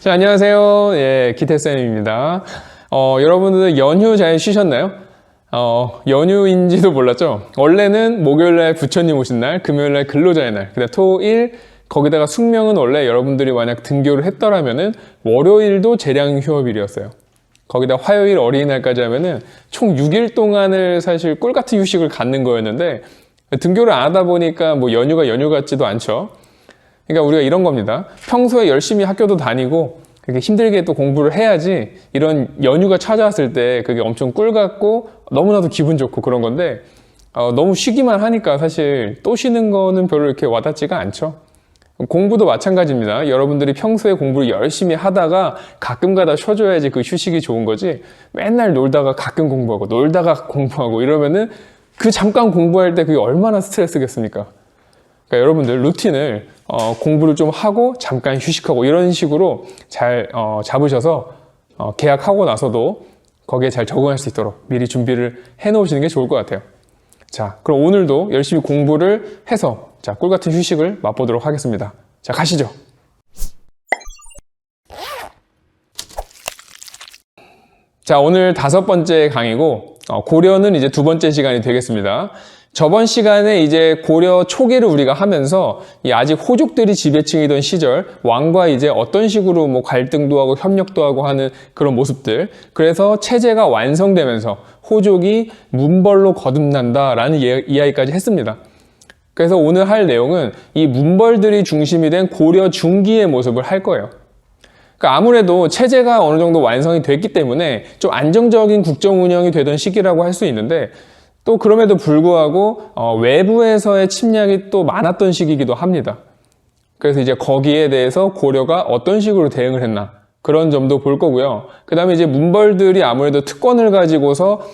자, 안녕하세요. 예, 기태쌤입니다. 여러분들 연휴 잘 쉬셨나요? 연휴인지도 몰랐죠? 원래는 목요일날 부처님 오신 날, 금요일날 근로자의 날, 그다음 토일, 거기다가 숙명은 원래 여러분들이 만약 등교를 했더라면은 월요일도 재량 휴업일이었어요. 거기다 화요일 어린이날까지 하면은 총 6일 동안을 사실 꿀같은 휴식을 갖는 거였는데 등교를 안 하다 보니까 뭐 연휴가 연휴 같지도 않죠. 그러니까 우리가 이런 겁니다. 평소에 열심히 학교도 다니고 그렇게 힘들게 또 공부를 해야지 이런 연휴가 찾아왔을 때 그게 엄청 꿀 같고 너무나도 기분 좋고 그런 건데 너무 쉬기만 하니까 사실 또 쉬는 거는 별로 이렇게 와닿지가 않죠. 공부도 마찬가지입니다. 여러분들이 평소에 공부를 열심히 하다가 가끔가다 쉬어줘야지 그 휴식이 좋은 거지 맨날 놀다가 가끔 공부하고 놀다가 공부하고 이러면은 그 잠깐 공부할 때 그게 얼마나 스트레스겠습니까? 그러니까 여러분들 루틴을 공부를 좀 하고 잠깐 휴식하고 이런 식으로 잘 잡으셔서 계약하고 나서도 거기에 잘 적응할 수 있도록 미리 준비를 해 놓으시는 게 좋을 것 같아요. 자, 그럼 오늘도 열심히 공부를 해서 자, 꿀같은 휴식을 맛보도록 하겠습니다. 자, 가시죠. 자, 오늘 5번째 강의고 고려는 이제 2번째 시간이 되겠습니다. 저번 시간에 이제 고려 초기를 우리가 하면서 아직 호족들이 지배층이던 시절 왕과 이제 어떤 식으로 뭐 갈등도 하고 협력도 하고 하는 그런 모습들, 그래서 체제가 완성되면서 호족이 문벌로 거듭난다라는 이야기까지 했습니다. 그래서 오늘 할 내용은 이 문벌들이 중심이 된 고려 중기의 모습을 할 거예요. 그러니까 아무래도 체제가 어느 정도 완성이 됐기 때문에 좀 안정적인 국정 운영이 되던 시기라고 할 수 있는데 또 그럼에도 불구하고 외부에서의 침략이 또 많았던 시기이기도 합니다. 그래서 이제 거기에 대해서 고려가 어떤 식으로 대응을 했나 그런 점도 볼 거고요. 그 다음에 이제 문벌들이 아무래도 특권을 가지고서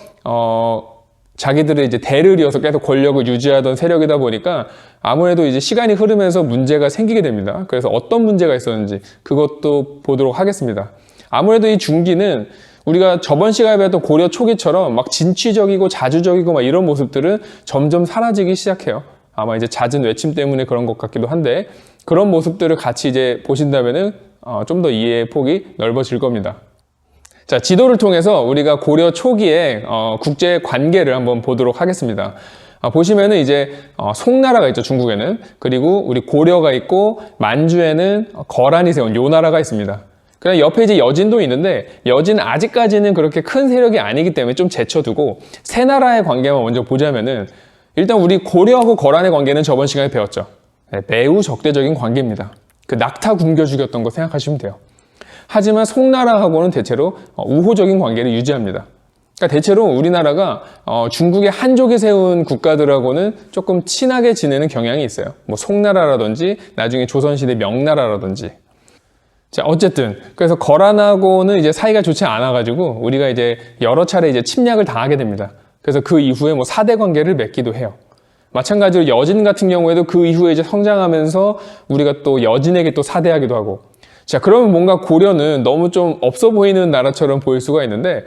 자기들의 이제 대를 이어서 계속 권력을 유지하던 세력이다 보니까 아무래도 이제 시간이 흐르면서 문제가 생기게 됩니다. 그래서 어떤 문제가 있었는지 그것도 보도록 하겠습니다. 아무래도 이 중기는 우리가 저번 시간에 배웠던 고려 초기처럼 막 진취적이고 자주적이고 막 이런 모습들은 점점 사라지기 시작해요. 아마 이제 잦은 외침 때문에 그런 것 같기도 한데 그런 모습들을 같이 이제 보신다면은 좀 더 이해의 폭이 넓어질 겁니다. 자, 지도를 통해서 우리가 고려 초기의 국제 관계를 한번 보도록 하겠습니다. 보시면은 이제 송나라가 있죠, 중국에는. 그리고 우리 고려가 있고 만주에는 거란이 세운 요나라가 있습니다. 그냥 옆에 이제 여진도 있는데 여진은 아직까지는 그렇게 큰 세력이 아니기 때문에 좀 제쳐두고 세 나라의 관계만 먼저 보자면은 일단 우리 고려하고 거란의 관계는 저번 시간에 배웠죠. 네, 매우 적대적인 관계입니다. 그 낙타 굶겨 죽였던 거 생각하시면 돼요. 하지만 송나라하고는 대체로 우호적인 관계를 유지합니다. 그러니까 대체로 우리나라가 중국의 한족이 세운 국가들하고는 조금 친하게 지내는 경향이 있어요. 뭐 송나라라든지 나중에 조선시대 명나라라든지. 자, 어쨌든 그래서 거란하고는 이제 사이가 좋지 않아가지고 우리가 이제 여러 차례 이제 침략을 당하게 됩니다. 그래서 그 이후에 뭐 사대 관계를 맺기도 해요. 마찬가지로 여진 같은 경우에도 그 이후에 이제 성장하면서 우리가 또 여진에게 또 사대하기도 하고. 자, 그러면 뭔가 고려는 너무 좀 없어 보이는 나라처럼 보일 수가 있는데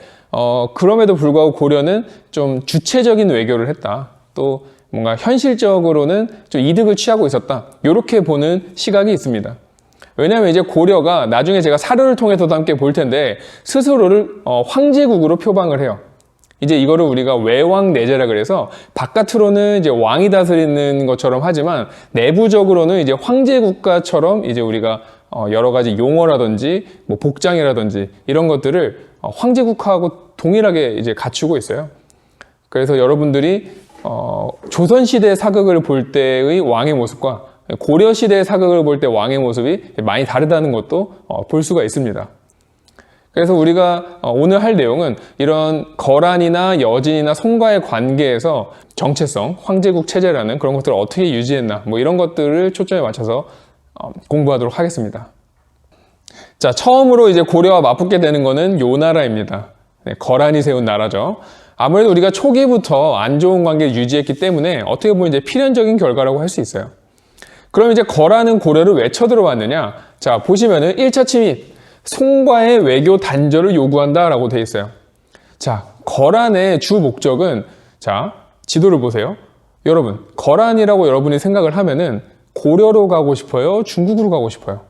그럼에도 불구하고 고려는 좀 주체적인 외교를 했다. 또 뭔가 현실적으로는 좀 이득을 취하고 있었다. 이렇게 보는 시각이 있습니다. 왜냐하면 이제 고려가 나중에 제가 사료를 통해서도 함께 볼 텐데 스스로를 황제국으로 표방을 해요. 이제 이거를 우리가 외왕내제라 그래서 바깥으로는 이제 왕이 다스리는 것처럼 하지만 내부적으로는 이제 황제국가처럼 이제 우리가 여러 가지 용어라든지 뭐 복장이라든지 이런 것들을 황제국가하고 동일하게 이제 갖추고 있어요. 그래서 여러분들이 조선시대 사극을 볼 때의 왕의 모습과 고려시대의 사극을 볼 때 왕의 모습이 많이 다르다는 것도 볼 수가 있습니다. 그래서 우리가 오늘 할 내용은 이런 거란이나 여진이나 송과의 관계에서 정체성, 황제국 체제라는 그런 것들을 어떻게 유지했나 뭐 이런 것들을 초점에 맞춰서 공부하도록 하겠습니다. 자, 처음으로 이제 고려와 맞붙게 되는 거는 요나라입니다. 네, 거란이 세운 나라죠. 아무래도 우리가 초기부터 안 좋은 관계를 유지했기 때문에 어떻게 보면 이제 필연적인 결과라고 할 수 있어요. 그럼 이제 거란은 고려를 왜 쳐들어왔느냐? 자, 보시면은 1차 침입, 송과의 외교 단절을 요구한다라고 되어 있어요. 자, 거란의 주 목적은 자, 지도를 보세요. 여러분, 거란이라고 여러분이 생각을 하면은 고려로 가고 싶어요? 중국으로 가고 싶어요?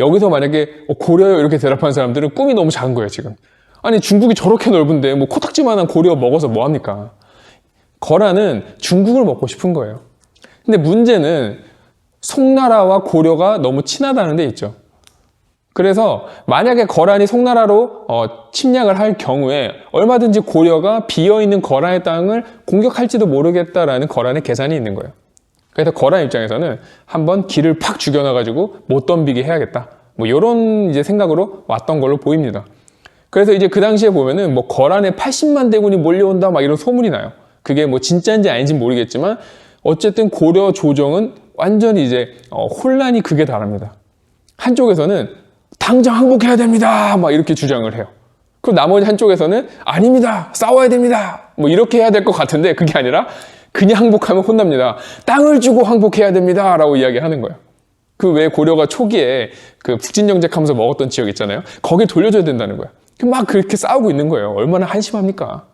여기서 만약에 고려요 이렇게 대답하는 사람들은 꿈이 너무 작은 거예요, 지금. 아니, 중국이 저렇게 넓은데 뭐 코딱지만한 고려 먹어서 뭐 합니까? 거란은 중국을 먹고 싶은 거예요. 근데 문제는 송나라와 고려가 너무 친하다는 데 있죠. 그래서 만약에 거란이 송나라로 침략을 할 경우에 얼마든지 고려가 비어있는 거란의 땅을 공격할지도 모르겠다라는 거란의 계산이 있는 거예요. 그래서 거란 입장에서는 한번 기를 팍 죽여놔가지고 못 덤비게 해야겠다. 뭐 이런 이제 생각으로 왔던 걸로 보입니다. 그래서 이제 그 당시에 보면은 뭐 거란에 80만 대군이 몰려온다 막 이런 소문이 나요. 그게 뭐 진짜인지 아닌지 모르겠지만 어쨌든 고려 조정은 완전히 이제 혼란이 극에 달합니다. 한쪽에서는 당장 항복해야 됩니다 막 이렇게 주장을 해요. 그리고 나머지 한쪽에서는 아닙니다, 싸워야 됩니다, 뭐 이렇게 해야 될 것 같은데 그게 아니라 그냥 항복하면 혼납니다, 땅을 주고 항복해야 됩니다 라고 이야기하는 거예요. 그 왜 고려가 초기에 그 북진정책하면서 먹었던 지역 있잖아요, 거길 돌려줘야 된다는 거예요. 막 그렇게 싸우고 있는 거예요. 얼마나 한심합니까?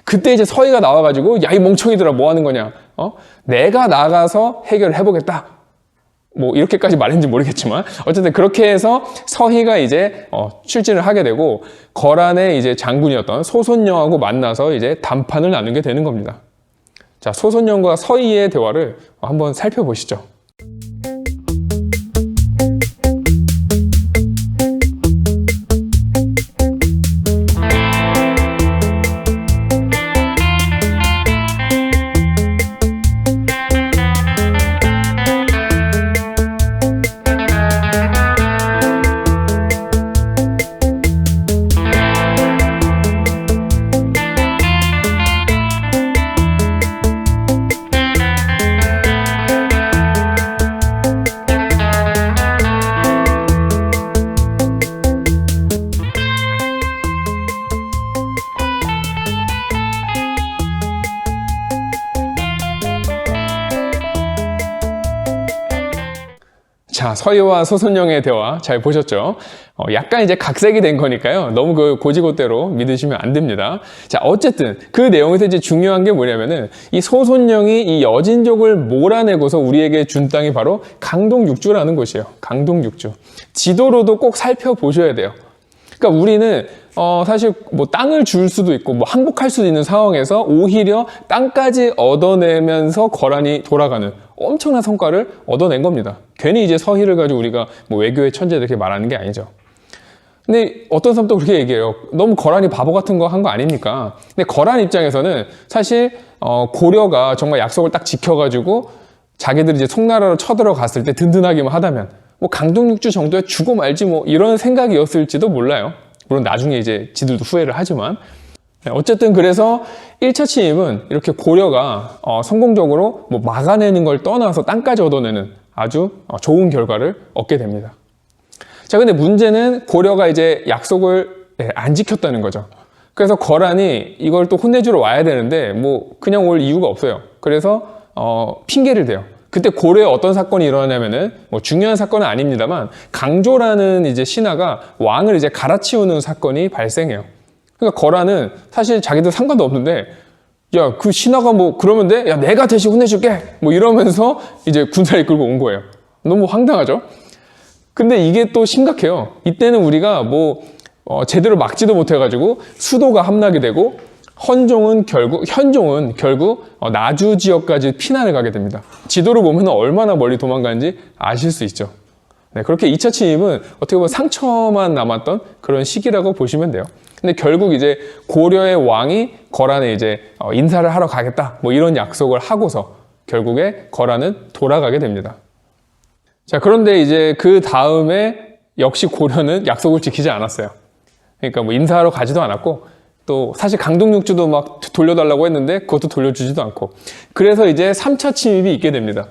그때 이제 서희가 나와가지고 야, 이 멍청이들아 뭐 하는 거냐, 내가 나가서 해결을 해보겠다, 뭐 이렇게까지 말했는지 모르겠지만 어쨌든 그렇게 해서 서희가 이제 출진을 하게 되고 거란의 이제 장군이었던 소손영하고 만나서 이제 담판을 나누게 되는 겁니다. 자, 소손영과 서희의 대화를 한번 살펴보시죠. 자, 서희와 소손영의 대화 잘 보셨죠? 약간 이제 각색이 된 거니까요. 너무 그 고지고대로 믿으시면 안 됩니다. 자, 어쨌든 그 내용에서 이제 중요한 게 뭐냐면은 이 소손영이 이 여진족을 몰아내고서 우리에게 준 땅이 바로 강동육주라는 곳이에요. 강동육주. 지도로도 꼭 살펴보셔야 돼요. 그러니까 우리는 사실 뭐 땅을 줄 수도 있고 뭐 항복할 수도 있는 상황에서 오히려 땅까지 얻어내면서 거란이 돌아가는 엄청난 성과를 얻어낸 겁니다. 괜히 이제 서희를 가지고 우리가 뭐 외교의 천재 이렇게 말하는 게 아니죠. 근데 어떤 사람도 그렇게 얘기해요. 너무 거란이 바보 같은 거 한 거 아닙니까? 근데 거란 입장에서는 사실 고려가 정말 약속을 딱 지켜가지고 자기들이 이제 송나라로 쳐들어갔을 때 든든하기만 하다면 뭐 강동육주 정도에 주고 말지 뭐 이런 생각이었을지도 몰라요. 물론 나중에 이제 지들도 후회를 하지만 어쨌든 그래서 1차 침입은 이렇게 고려가 성공적으로 뭐 막아내는 걸 떠나서 땅까지 얻어내는 아주 좋은 결과를 얻게 됩니다. 자, 근데 문제는 고려가 이제 약속을 안 지켰다는 거죠. 그래서 거란이 이걸 또 혼내주러 와야 되는데 뭐 그냥 올 이유가 없어요. 그래서 핑계를 대요. 그때 고려에 어떤 사건이 일어나냐면은 뭐 중요한 사건은 아닙니다만 강조라는 이제 신하가 왕을 이제 갈아치우는 사건이 발생해요. 그러니까 거란은 사실 자기들 상관도 없는데 야, 그 신하가 뭐 그러면 돼? 야, 내가 대신 혼내줄게 뭐 이러면서 이제 군사를 이끌고 온 거예요. 너무 황당하죠? 근데 이게 또 심각해요. 이때는 우리가 뭐 제대로 막지도 못해가지고 수도가 함락이 되고 현종은 결국 나주 지역까지 피난을 가게 됩니다. 지도를 보면 얼마나 멀리 도망가는지 아실 수 있죠. 네, 그렇게 2차 침입은 어떻게 보면 상처만 남았던 그런 시기라고 보시면 돼요. 근데 결국 이제 고려의 왕이 거란에 이제 인사를 하러 가겠다 뭐 이런 약속을 하고서 결국에 거란은 돌아가게 됩니다. 자, 그런데 이제 그 다음에 역시 고려는 약속을 지키지 않았어요. 그러니까 뭐 인사하러 가지도 않았고 또 사실 강동육주도 막 돌려달라고 했는데 그것도 돌려주지도 않고 그래서 이제 3차 침입이 있게 됩니다.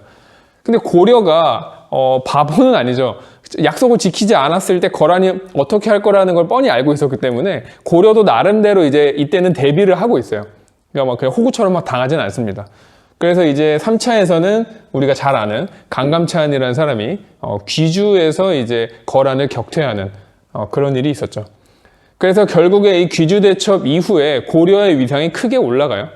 근데 고려가 바보는 아니죠. 약속을 지키지 않았을 때 거란이 어떻게 할 거라는 걸 뻔히 알고 있었기 때문에 고려도 나름대로 이제 이때는 대비를 하고 있어요. 그러니까 막 그냥 호구처럼 막 당하지는 않습니다. 그래서 이제 3차에서는 우리가 잘 아는 강감찬이라는 사람이 귀주에서 이제 거란을 격퇴하는 그런 일이 있었죠. 그래서 결국에 이 귀주 대첩 이후에 고려의 위상이 크게 올라가요.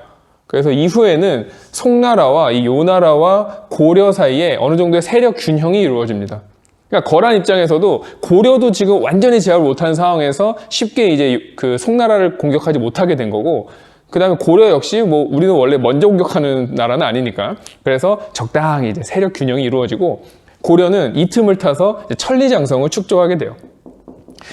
그래서 이후에는 송나라와 이 요나라와 고려 사이에 어느 정도의 세력 균형이 이루어집니다. 그러니까 거란 입장에서도 고려도 지금 완전히 제압을 못하는 상황에서 쉽게 이제 그 송나라를 공격하지 못하게 된 거고, 그 다음에 고려 역시 뭐 우리는 원래 먼저 공격하는 나라는 아니니까, 그래서 적당히 이제 세력 균형이 이루어지고, 고려는 이 틈을 타서 천리장성을 축조하게 돼요.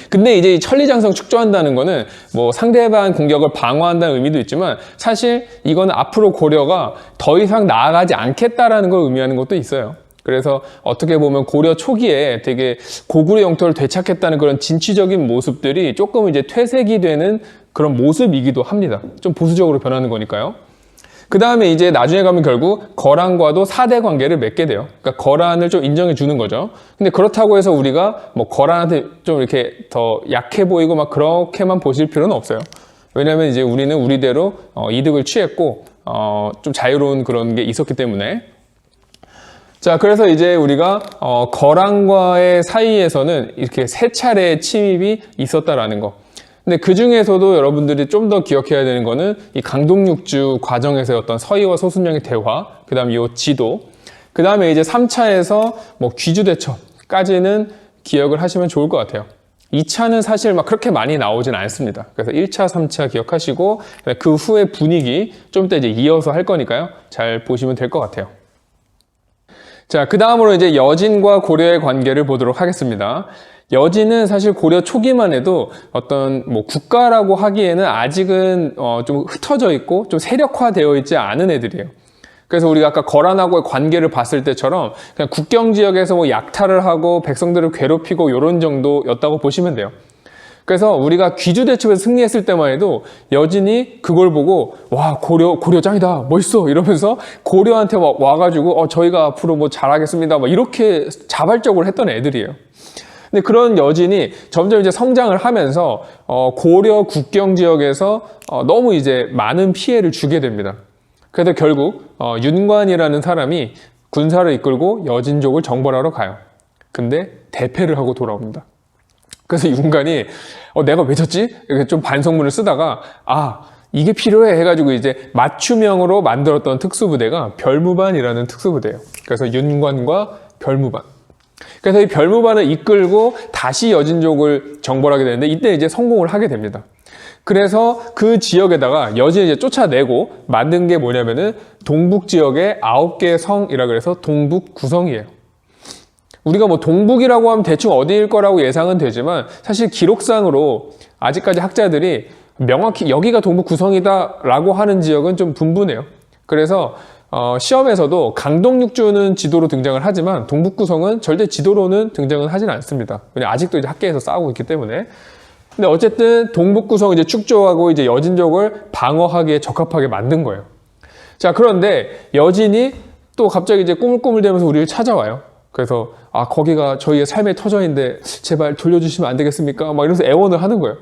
근데 이제 이 천리장성 축조한다는 거는 뭐 상대방 공격을 방어한다는 의미도 있지만, 사실 이거는 앞으로 고려가 더 이상 나아가지 않겠다라는 걸 의미하는 것도 있어요. 그래서 어떻게 보면 고려 초기에 되게 고구려 영토를 되찾겠다는 그런 진취적인 모습들이 조금 이제 퇴색이 되는 그런 모습이기도 합니다. 좀 보수적으로 변하는 거니까요. 그 다음에 이제 나중에 가면 결국 거란과도 4대 관계를 맺게 돼요. 그러니까 거란을 좀 인정해 주는 거죠. 근데 그렇다고 해서 우리가 뭐 거란한테 좀 이렇게 더 약해 보이고 막 그렇게만 보실 필요는 없어요. 왜냐면 이제 우리는 우리대로 이득을 취했고 좀 자유로운 그런 게 있었기 때문에. 자, 그래서 이제 우리가 거란과의 사이에서는 이렇게 3차례의 침입이 있었다라는 거. 근데 그 중에서도 여러분들이 좀 더 기억해야 되는 거는 이 강동육주 과정에서의 어떤 서희와 소순영의 대화, 그 다음에 이 지도, 그 다음에 이제 3차에서 뭐 귀주대첩까지는 기억을 하시면 좋을 것 같아요. 2차는 사실 막 그렇게 많이 나오진 않습니다. 그래서 1차, 3차 기억하시고 그 후에 분위기 좀 이따 이제 이어서 할 거니까요. 잘 보시면 될 것 같아요. 자, 그 다음으로 이제 여진과 고려의 관계를 보도록 하겠습니다. 여진은 사실 고려 초기만 해도 어떤 뭐 국가라고 하기에는 아직은 좀 흩어져 있고 좀 세력화되어 있지 않은 애들이에요. 그래서 우리가 아까 거란하고의 관계를 봤을 때처럼 그냥 국경 지역에서 뭐 약탈을 하고 백성들을 괴롭히고 이런 정도였다고 보시면 돼요. 그래서 우리가 귀주대첩에서 승리했을 때만 해도 여진이 그걸 보고 와, 고려 짱이다, 멋있어 이러면서 고려한테 와가지고 저희가 앞으로 뭐 잘하겠습니다 막 이렇게 자발적으로 했던 애들이에요. 근데 그런 여진이 점점 이제 성장을 하면서 고려 국경 지역에서 너무 이제 많은 피해를 주게 됩니다. 그래서 결국 윤관이라는 사람이 군사를 이끌고 여진족을 정벌하러 가요. 근데 대패를 하고 돌아옵니다. 그래서 윤관이 내가 왜 졌지? 이렇게 좀 반성문을 쓰다가 이게 필요해 해가지고 이제 맞춤형으로 만들었던 특수부대가 별무반이라는 특수부대예요. 그래서 윤관과 별무반. 그래서 이 별무반을 이끌고 다시 여진족을 정벌하게 되는데 이때 이제 성공을 하게 됩니다. 그래서 그 지역에다가 여진을 이제 쫓아내고 만든 게 뭐냐면은 동북 지역의 9개의 성이라 그래서 동북구성이에요. 우리가 뭐 동북이라고 하면 대충 어디일 거라고 예상은 되지만 사실 기록상으로 아직까지 학자들이 명확히 여기가 동북구성이다라고 하는 지역은 좀 분분해요. 그래서 시험에서도 강동육주는 지도로 등장을 하지만 동북구성은 절대 지도로는 등장은 하진 않습니다. 왜냐면 아직도 이제 학계에서 싸우고 있기 때문에. 근데 어쨌든 동북구성 이제 축조하고 이제 여진족을 방어하기에 적합하게 만든 거예요. 자, 그런데 여진이 또 갑자기 이제 꾸물꾸물대면서 우리를 찾아와요. 그래서 거기가 저희의 삶의 터전인데 제발 돌려주시면 안 되겠습니까? 막 이러면서 애원을 하는 거예요.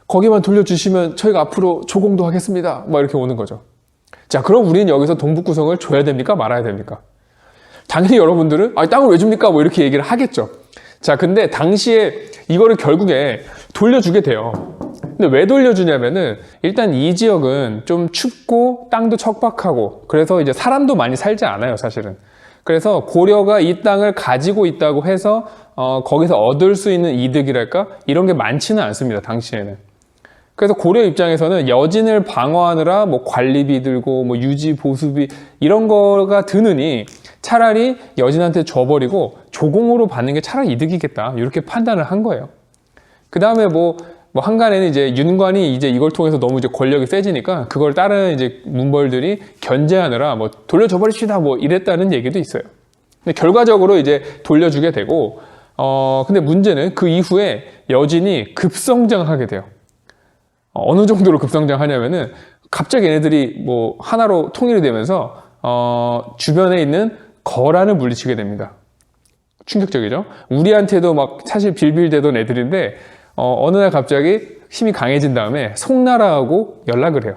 거기만 돌려주시면 저희가 앞으로 조공도 하겠습니다. 막 이렇게 오는 거죠. 자, 그럼 우리는 여기서 동북구성을 줘야 됩니까? 말아야 됩니까? 당연히 여러분들은 땅을 왜 줍니까? 뭐 이렇게 얘기를 하겠죠. 자, 근데 당시에 이거를 결국에 돌려주게 돼요. 근데 왜 돌려주냐면은 일단 이 지역은 좀 춥고 땅도 척박하고 그래서 이제 사람도 많이 살지 않아요, 사실은. 그래서 고려가 이 땅을 가지고 있다고 해서 거기서 얻을 수 있는 이득이랄까? 이런 게 많지는 않습니다, 당시에는. 그래서 고려 입장에서는 여진을 방어하느라 뭐 관리비 들고 뭐 유지 보수비 이런 거가 드느니 차라리 여진한테 줘버리고 조공으로 받는 게 차라리 이득이겠다 이렇게 판단을 한 거예요. 그 다음에 뭐 한간에는 이제 윤관이 이제 이걸 통해서 너무 이제 권력이 세지니까 그걸 다른 이제 문벌들이 견제하느라 뭐 돌려줘버립시다 뭐 이랬다는 얘기도 있어요. 근데 결과적으로 이제 돌려주게 되고 근데 문제는 그 이후에 여진이 급성장하게 돼요. 어느 정도로 급성장하냐면은 갑자기 얘네들이 뭐 하나로 통일이 되면서 주변에 있는 거란을 물리치게 됩니다. 충격적이죠? 우리한테도 막 사실 빌빌대던 애들인데 어느 날 갑자기 힘이 강해진 다음에 송나라하고 연락을 해요.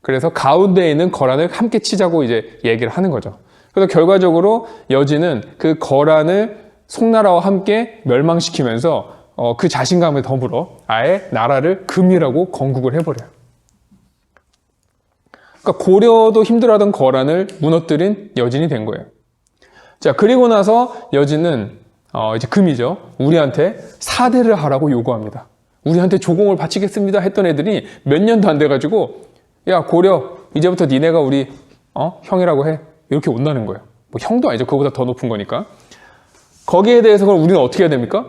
그래서 가운데에 있는 거란을 함께 치자고 이제 얘기를 하는 거죠. 그래서 결과적으로 여진은 그 거란을 송나라와 함께 멸망시키면서 그 자신감에 더불어 아예 나라를 금이라고 건국을 해버려요. 그러니까 고려도 힘들어하던 거란을 무너뜨린 여진이 된 거예요. 자, 그리고 나서 여진은 이제 금이죠. 우리한테 사대를 하라고 요구합니다. 우리한테 조공을 바치겠습니다 했던 애들이 몇 년도 안 돼가지고 야 고려 이제부터 니네가 우리 형이라고 해 이렇게 온다는 거예요. 뭐 형도 아니죠. 그거보다 더 높은 거니까. 거기에 대해서 그럼 우리는 어떻게 해야 됩니까?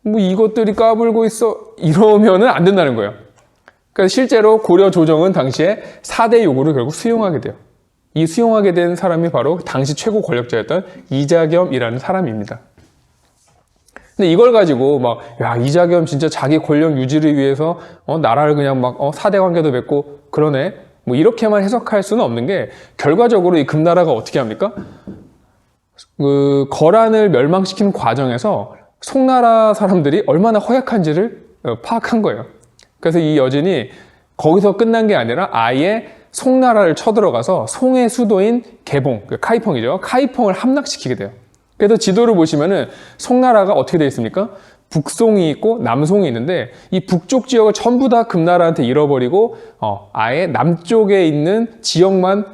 뭐 이것들이 까불고 있어 이러면은 안 된다는 거예요. 그래서 실제로 고려 조정은 당시에 4대 요구를 결국 수용하게 돼요. 이 수용하게 된 사람이 바로 당시 최고 권력자였던 이자겸이라는 사람입니다. 근데 이걸 가지고 야 이자겸 진짜 자기 권력 유지를 위해서 나라를 그냥 4대 관계도 맺고 그러네 뭐 이렇게만 해석할 수는 없는 게 결과적으로 이 금나라가 어떻게 합니까? 그 거란을 멸망시키는 과정에서 송나라 사람들이 얼마나 허약한지를 파악한 거예요. 그래서 이 여진이 거기서 끝난 게 아니라 아예 송나라를 쳐들어가서 송의 수도인 개봉, 카이펑이죠. 카이펑을 함락시키게 돼요. 그래서 지도를 보시면은 송나라가 어떻게 되어 있습니까? 북송이 있고 남송이 있는데 이 북쪽 지역을 전부 다 금나라한테 잃어버리고 아예 남쪽에 있는 지역만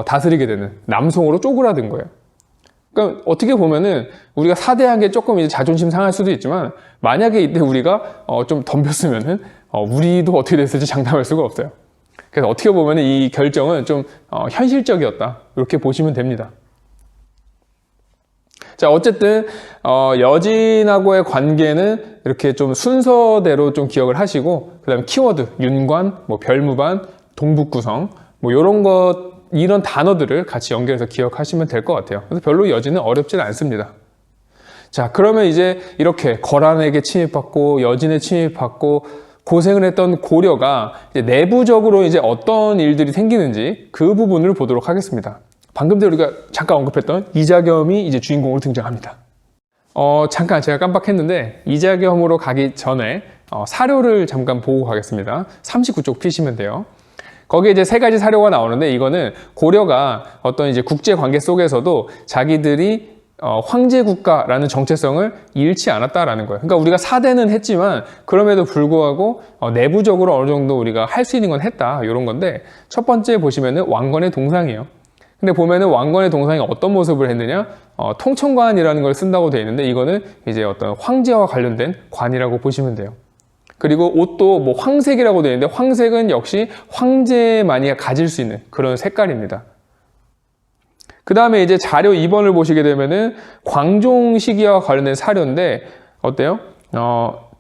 다스리게 되는 남송으로 쪼그라든 거예요. 그러니까 어떻게 보면은 우리가 사대한 게 조금 이제 자존심 상할 수도 있지만 만약에 이때 우리가 좀 덤볐으면은 우리도 어떻게 됐을지 장담할 수가 없어요. 그래서 어떻게 보면은 이 결정은 좀 현실적이었다 이렇게 보시면 됩니다. 자, 어쨌든 여진하고의 관계는 이렇게 좀 순서대로 좀 기억을 하시고 그다음에 키워드 윤관, 뭐 별무반, 동북구성 뭐 이런 단어들을 같이 연결해서 기억하시면 될 것 같아요. 그래서 별로 여진은 어렵지는 않습니다. 자, 그러면 이제 이렇게 거란에게 침입받고 여진에 침입받고 고생을 했던 고려가 이제 내부적으로 이제 어떤 일들이 생기는지 그 부분을 보도록 하겠습니다. 방금 전에 우리가 잠깐 언급했던 이자겸이 이제 주인공으로 등장합니다. 잠깐 제가 깜빡했는데 이자겸으로 가기 전에 사료를 잠깐 보고 가겠습니다. 39쪽 피시면 돼요. 거기에 이제 세 가지 사료가 나오는데 이거는 고려가 어떤 이제 국제 관계 속에서도 자기들이 황제 국가라는 정체성을 잃지 않았다라는 거예요. 그러니까 우리가 사대는 했지만 그럼에도 불구하고 내부적으로 어느 정도 우리가 할 수 있는 건 했다 이런 건데 첫 번째 보시면은 왕건의 동상이에요. 근데 보면은 왕건의 동상이 어떤 모습을 했느냐? 통천관이라는 걸 쓴다고 되어 있는데 이거는 이제 어떤 황제와 관련된 관이라고 보시면 돼요. 그리고 옷도 뭐 황색이라고 되어 있는데 황색은 역시 황제만이 가질 수 있는 그런 색깔입니다. 그 다음에 이제 자료 2번을 보시게 되면은 광종 시기와 관련된 사료인데 어때요?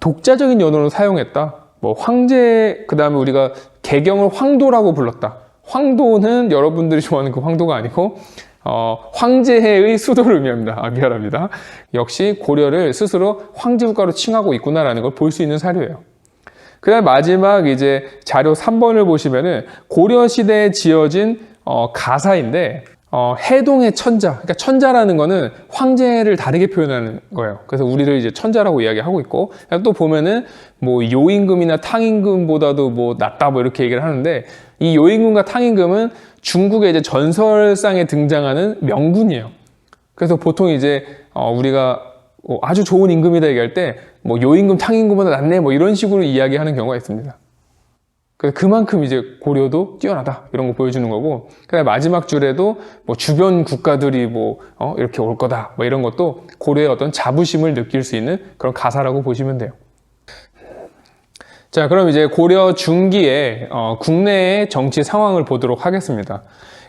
독자적인 연호를 사용했다. 뭐 황제, 그 다음에 우리가 개경을 황도라고 불렀다. 황도는 여러분들이 좋아하는 그 황도가 아니고 황제의 수도를 의미합니다. 미안합니다. 역시 고려를 스스로 황제국가로 칭하고 있구나라는 걸 볼 수 있는 사료예요. 그 다음 마지막 이제 자료 3번을 보시면은 고려 시대에 지어진 가사인데 해동의 천자, 그러니까 천자라는 거는 황제를 다르게 표현하는 거예요. 그래서 우리를 이제 천자라고 이야기하고 있고, 또 보면은 뭐 요임금이나 탕임금보다도 뭐 낫다 뭐 이렇게 얘기를 하는데, 이 요임금과 탕임금은 중국의 이제 전설상에 등장하는 명분이에요. 그래서 보통 이제 우리가 아주 좋은 임금이다 얘기할 때 뭐 요임금, 탕임금보다 낫네 뭐 이런 식으로 이야기하는 경우가 있습니다. 그래서 그만큼 이제 고려도 뛰어나다 이런 거 보여주는 거고, 그다음에 마지막 줄에도 뭐 주변 국가들이 뭐 이렇게 올 거다 뭐 이런 것도 고려의 어떤 자부심을 느낄 수 있는 그런 가사라고 보시면 돼요. 자, 그럼 이제 고려 중기의 국내의 정치 상황을 보도록 하겠습니다.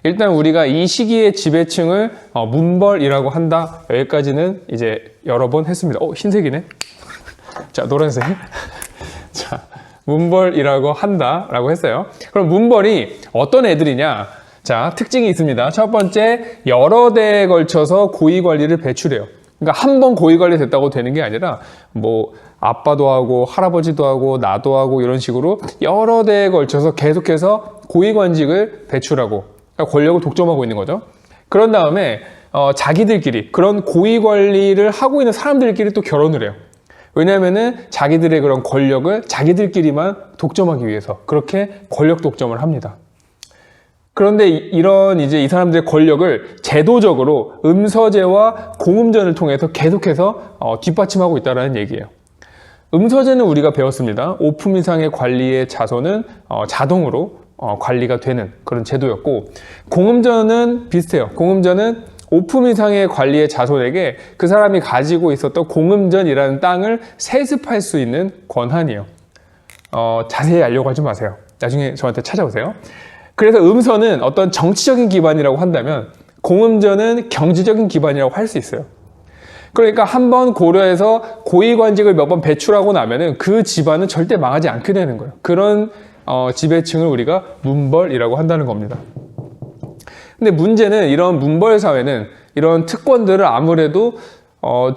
일단 우리가 이 시기의 지배층을 문벌이라고 한다. 여기까지는 이제 여러 번 했습니다. 흰색이네. 자, 노란색. 자, 문벌이라고 한다라고 했어요. 그럼 문벌이 어떤 애들이냐? 자, 특징이 있습니다. 첫 번째, 여러 대에 걸쳐서 고위 관리를 배출해요. 그러니까 한 번 고위 관리 됐다고 되는 게 아니라 뭐 아빠도 하고 할아버지도 하고 나도 하고 이런 식으로 여러 대에 걸쳐서 계속해서 고위 관직을 배출하고, 그러니까 권력을 독점하고 있는 거죠. 그런 다음에 자기들끼리 그런 고위 관리를 하고 있는 사람들끼리 또 결혼을 해요. 왜냐하면은 자기들의 그런 권력을 자기들끼리만 독점하기 위해서 그렇게 권력 독점을 합니다. 그런데 이런 이제 이 사람들의 권력을 제도적으로 음서제와 공음전을 통해서 계속해서 뒷받침하고 있다는 얘기예요. 음서제는 우리가 배웠습니다. 5품 이상의 관리의 자손은 자동으로 관리가 되는 그런 제도였고, 공음전은 비슷해요. 공음전은 오품 이상의 관리의 자손에게 그 사람이 가지고 있었던 공음전이라는 땅을 세습할 수 있는 권한이에요. 자세히 알려고 하지 마세요. 나중에 저한테 찾아오세요. 그래서 음선은 어떤 정치적인 기반이라고 한다면 공음전은 경제적인 기반이라고 할 수 있어요. 그러니까 한번 고려해서 고위관직을 몇 번 배출하고 나면은 그 집안은 절대 망하지 않게 되는 거예요. 그런 지배층을 우리가 문벌이라고 한다는 겁니다. 근데 문제는 이런 문벌 사회는 이런 특권들을 아무래도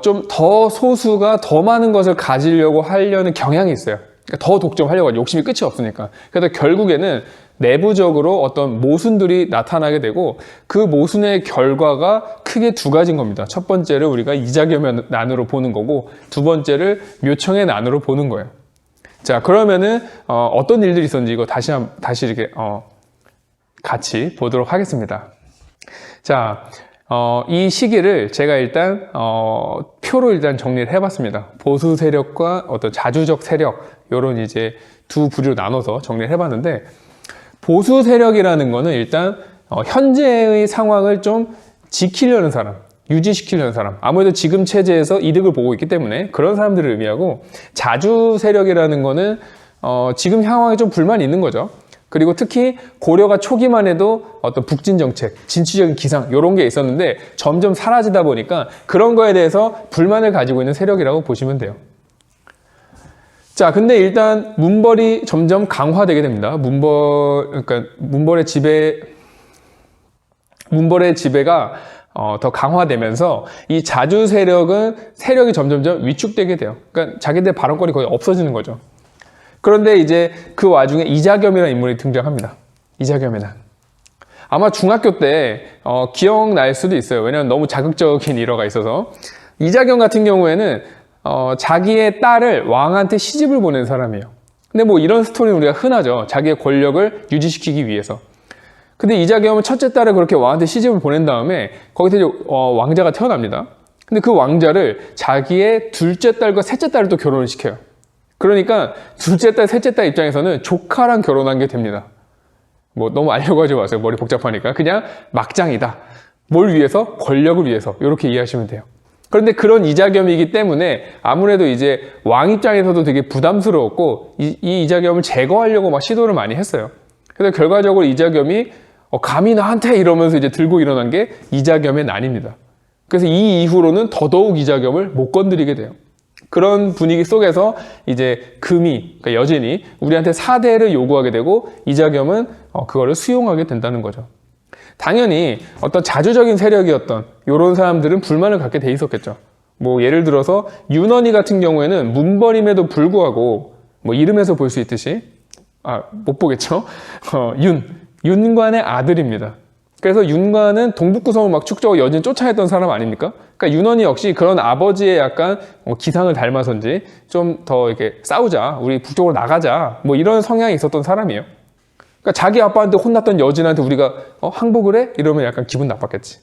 좀 더 소수가 더 많은 것을 가지려고 하려는 경향이 있어요. 그러니까 더 독점하려고 하죠. 욕심이 끝이 없으니까. 그래서 결국에는 내부적으로 어떤 모순들이 나타나게 되고 그 모순의 결과가 크게 두 가지인 겁니다. 첫 번째를 우리가 이자겸의 난으로 보는 거고 두 번째를 묘청의 난으로 보는 거예요. 자, 그러면은 어떤 일들이 있었는지 이거 다시 이렇게 같이 보도록 하겠습니다. 자, 이 시기를 제가 일단 표로 일단 정리를 해봤습니다. 보수 세력과 어떤 자주적 세력 이런 이제 두 부류로 나눠서 정리를 해봤는데 보수 세력이라는 거는 일단 현재의 상황을 좀 지키려는 사람, 유지시키려는 사람, 아무래도 지금 체제에서 이득을 보고 있기 때문에 그런 사람들을 의미하고 자주 세력이라는 거는 지금 상황에 좀 불만이 있는 거죠. 그리고 특히 고려가 초기만 해도 어떤 북진 정책, 진취적인 기상 이런 게 있었는데 점점 사라지다 보니까 그런 거에 대해서 불만을 가지고 있는 세력이라고 보시면 돼요. 자, 근데 일단 문벌이 점점 강화되게 됩니다. 그러니까 문벌의 지배가 더 강화되면서 이 자주 세력이 점점점 위축되게 돼요. 그러니까 자기들 발언권이 거의 없어지는 거죠. 그런데 이제 그 와중에 이자겸이라는 인물이 등장합니다. 이자겸의 난. 아마 중학교 때 기억날 수도 있어요. 왜냐하면 너무 자극적인 일화가 있어서. 이자겸 같은 경우에는 자기의 딸을 왕한테 시집을 보낸 사람이에요. 근데 뭐 이런 스토리는 우리가 흔하죠. 자기의 권력을 유지시키기 위해서. 근데 이자겸은 첫째 딸을 그렇게 왕한테 시집을 보낸 다음에 거기서 이제 왕자가 태어납니다. 근데 그 왕자를 자기의 둘째 딸과 셋째 딸을 또 결혼을 시켜요. 그러니까 둘째 딸, 셋째 딸 입장에서는 조카랑 결혼한 게 됩니다. 뭐 너무 알려고 하지 마세요. 머리 복잡하니까. 그냥 막장이다. 뭘 위해서? 권력을 위해서. 이렇게 이해하시면 돼요. 그런데 그런 이자겸이기 때문에 아무래도 이제 왕 입장에서도 되게 부담스러웠고 이 이자겸을 제거하려고 막 시도를 많이 했어요. 그래서 결과적으로 이자겸이 감히 나한테 이러면서 이제 들고 일어난 게 이자겸의 난입니다. 그래서 이 이후로는 더더욱 이자겸을 못 건드리게 돼요. 그런 분위기 속에서 이제 금이, 그러니까 여진이 우리한테 사대를 요구하게 되고 이자겸은 그거를 수용하게 된다는 거죠. 당연히 어떤 자주적인 세력이었던 이런 사람들은 불만을 갖게 돼 있었겠죠. 뭐 예를 들어서 윤원희 같은 경우에는 문벌임에도 불구하고 뭐 이름에서 볼 수 있듯이 못 보겠죠. 윤관의 아들입니다. 그래서 윤관은 동북구성을 막 축적하고 여진 쫓아냈던 사람 아닙니까? 그러니까 윤원희 역시 그런 아버지의 약간 기상을 닮아서인지 좀 더 이렇게 싸우자, 우리 북쪽으로 나가자, 뭐 이런 성향이 있었던 사람이에요. 그러니까 자기 아빠한테 혼났던 여진한테 우리가 항복을 해? 이러면 약간 기분 나빴겠지.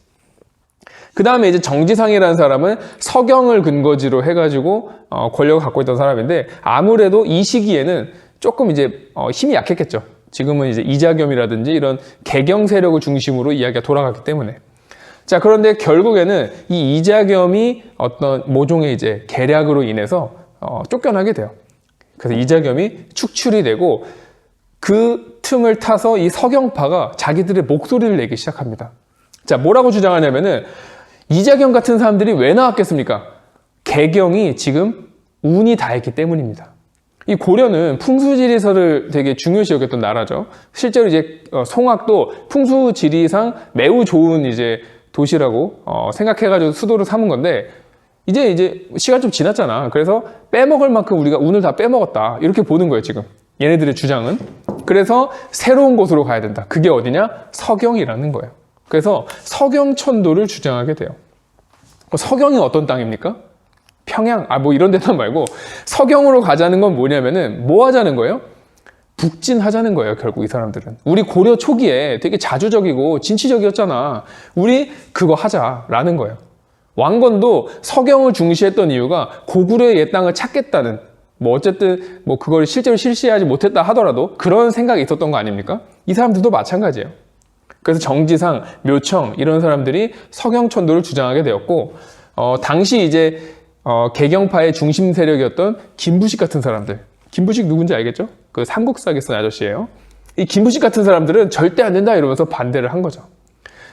그 다음에 이제 정지상이라는 사람은 서경을 근거지로 해가지고 권력을 갖고 있던 사람인데 아무래도 이 시기에는 조금 이제 힘이 약했겠죠. 지금은 이제 이자겸이라든지 이런 개경 세력을 중심으로 이야기가 돌아갔기 때문에. 자, 그런데 결국에는 이 이자겸이 어떤 모종의 이제 계략으로 인해서 쫓겨나게 돼요. 그래서 이자겸이 축출이 되고 그 틈을 타서 이 서경파가 자기들의 목소리를 내기 시작합니다. 자, 뭐라고 주장하냐면은 이자겸 같은 사람들이 왜 나왔겠습니까? 개경이 지금 운이 다했기 때문입니다. 이 고려는 풍수지리서를 되게 중요시 여겼던 나라죠. 실제로 이제 송악도 풍수지리상 매우 좋은 이제 도시라고 생각해가지고 수도를 삼은 건데 이제 시간 좀 지났잖아. 그래서 빼먹을 만큼 우리가 운을 다 빼먹었다. 이렇게 보는 거예요, 지금. 얘네들의 주장은. 그래서 새로운 곳으로 가야 된다. 그게 어디냐? 서경이라는 거예요. 그래서 서경천도를 주장하게 돼요. 서경이 어떤 땅입니까? 평양, 뭐 이런 데만 말고 서경으로 가자는 건 뭐냐면은 뭐 하자는 거예요? 북진하자는 거예요, 결국 이 사람들은. 우리 고려 초기에 되게 자주적이고 진취적이었잖아. 우리 그거 하자라는 거예요. 왕건도 서경을 중시했던 이유가 고구려의 옛 땅을 찾겠다는, 뭐 어쨌든 뭐 그걸 실제로 실시하지 못했다 하더라도 그런 생각이 있었던 거 아닙니까? 이 사람들도 마찬가지예요. 그래서 정지상, 묘청 이런 사람들이 서경천도를 주장하게 되었고, 당시 이제 개경파의 중심 세력이었던 김부식 같은 사람들, 김부식 누군지 알겠죠? 그 삼국사에 쓴 아저씨예요. 이 김부식 같은 사람들은 절대 안 된다 이러면서 반대를 한 거죠.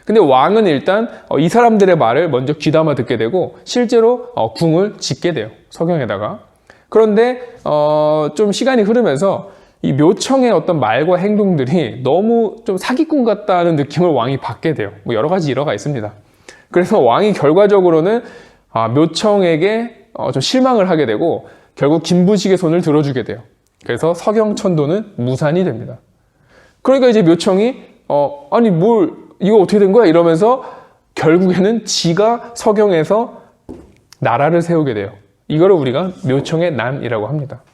근데 왕은 일단 이 사람들의 말을 먼저 귀담아 듣게 되고 실제로 궁을 짓게 돼요. 서경에다가. 그런데 좀 시간이 흐르면서 이 묘청의 어떤 말과 행동들이 너무 좀 사기꾼 같다는 느낌을 왕이 받게 돼요. 뭐 여러 가지 일화가 있습니다. 그래서 왕이 결과적으로는 묘청에게 좀 실망을 하게 되고 결국 김부식의 손을 들어주게 돼요. 그래서 서경천도는 무산이 됩니다. 그러니까 이제 묘청이 아니 뭘 이거 어떻게 된 거야? 이러면서 결국에는 지가 서경에서 나라를 세우게 돼요. 이거를 우리가 묘청의 난이라고 합니다.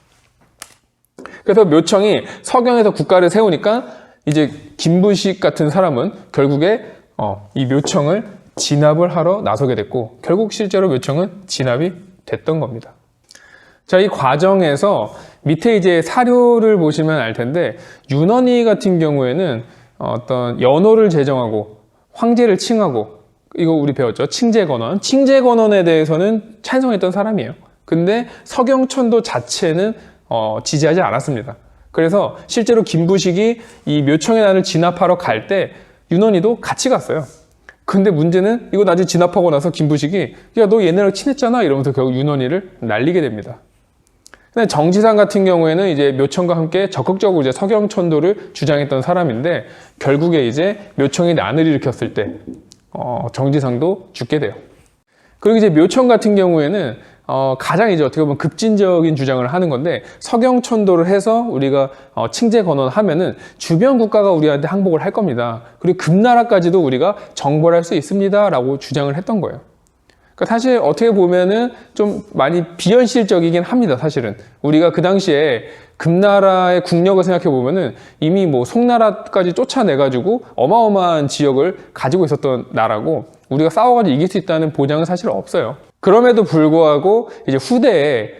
그래서 묘청이 서경에서 국가를 세우니까 이제 김부식 같은 사람은 결국에 이 묘청을 진압을 하러 나서게 됐고 결국 실제로 묘청은 진압이 됐던 겁니다. 자, 이 과정에서 밑에 이제 사료를 보시면 알 텐데 윤원희 같은 경우에는 어떤 연호를 제정하고 황제를 칭하고 이거 우리 배웠죠. 칭제건원. 칭제건원에 대해서는 찬성했던 사람이에요. 근데 서경천도 자체는 지지하지 않았습니다. 그래서 실제로 김부식이 이 묘청의 난을 진압하러 갈 때 윤원희도 같이 갔어요. 근데 문제는 이거 나중에 진압하고 나서 김부식이 야, 너 얘네랑 친했잖아 이러면서 결국 윤원희를 날리게 됩니다. 근데 정지상 같은 경우에는 이제 묘청과 함께 적극적으로 이제 서경천도를 주장했던 사람인데 결국에 이제 묘청이 난을 일으켰을 때 정지상도 죽게 돼요. 그리고 이제 묘청 같은 경우에는 가장 이제 어떻게 보면 급진적인 주장을 하는 건데 서경천도를 해서 우리가 칭제건원 하면은 주변 국가가 우리한테 항복을 할 겁니다. 그리고 금나라까지도 우리가 정벌할 수 있습니다 라고 주장을 했던 거예요. 그러니까 사실 어떻게 보면은 좀 많이 비현실적이긴 합니다. 사실은 우리가 그 당시에 금나라의 국력을 생각해 보면은 이미 뭐 송나라까지 쫓아내가지고 어마어마한 지역을 가지고 있었던 나라고 우리가 싸워가지고 이길 수 있다는 보장은 사실 없어요. 그럼에도 불구하고 이제 후대에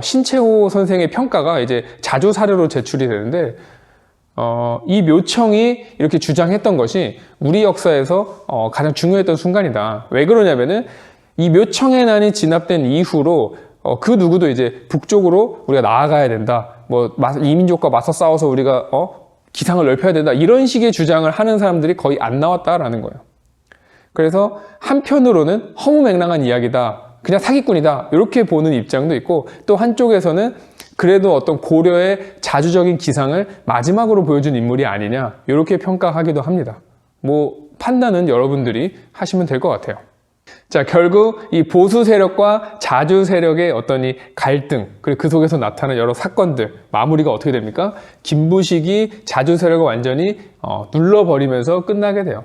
신채호 선생의 평가가 이제 자주 사료로 제출이 되는데 이 묘청이 이렇게 주장했던 것이 우리 역사에서 가장 중요했던 순간이다. 왜 그러냐면은 이 묘청의 난이 진압된 이후로 그 누구도 이제 북쪽으로 우리가 나아가야 된다. 뭐 이민족과 맞서 싸워서 우리가 기상을 넓혀야 된다. 이런 식의 주장을 하는 사람들이 거의 안 나왔다라는 거예요. 그래서 한편으로는 허무맹랑한 이야기다. 그냥 사기꾼이다. 이렇게 보는 입장도 있고 또 한쪽에서는 그래도 어떤 고려의 자주적인 기상을 마지막으로 보여준 인물이 아니냐. 이렇게 평가하기도 합니다. 뭐 판단은 여러분들이 하시면 될 것 같아요. 자, 결국 이 보수 세력과 자주 세력의 어떤 이 갈등, 그리고 그 속에서 나타나는 여러 사건들, 마무리가 어떻게 됩니까? 김부식이 자주 세력을 완전히 눌러버리면서 끝나게 돼요.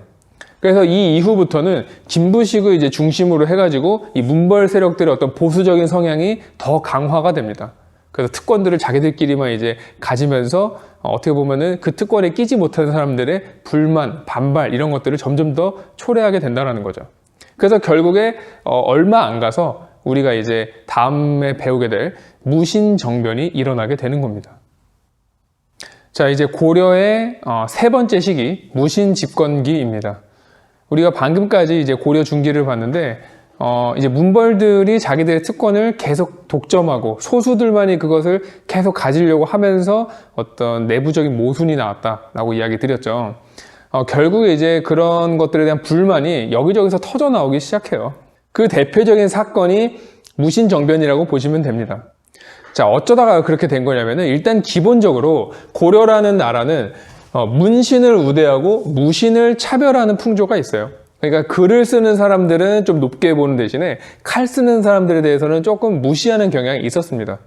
그래서 이 이후부터는 김부식을 이제 중심으로 해가지고 이 문벌 세력들의 어떤 보수적인 성향이 더 강화가 됩니다. 그래서 특권들을 자기들끼리만 이제 가지면서 어떻게 보면은 그 특권에 끼지 못하는 사람들의 불만, 반발 이런 것들을 점점 더 초래하게 된다는 거죠. 그래서 결국에 얼마 안 가서 우리가 이제 다음에 배우게 될 무신정변이 일어나게 되는 겁니다. 자, 이제 고려의 세 번째 시기 무신집권기입니다. 우리가 방금까지 이제 고려 중기를 봤는데 이제 문벌들이 자기들의 특권을 계속 독점하고 소수들만이 그것을 계속 가지려고 하면서 어떤 내부적인 모순이 나왔다라고 이야기 드렸죠. 결국에 이제 그런 것들에 대한 불만이 여기저기서 터져 나오기 시작해요. 그 대표적인 사건이 무신정변이라고 보시면 됩니다. 자, 어쩌다가 그렇게 된 거냐면은 일단 기본적으로 고려라는 나라는 문신을 우대하고 무신을 차별하는 풍조가 있어요. 그러니까 글을 쓰는 사람들은 좀 높게 보는 대신에 칼 쓰는 사람들에 대해서는 조금 무시하는 경향이 있었습니다.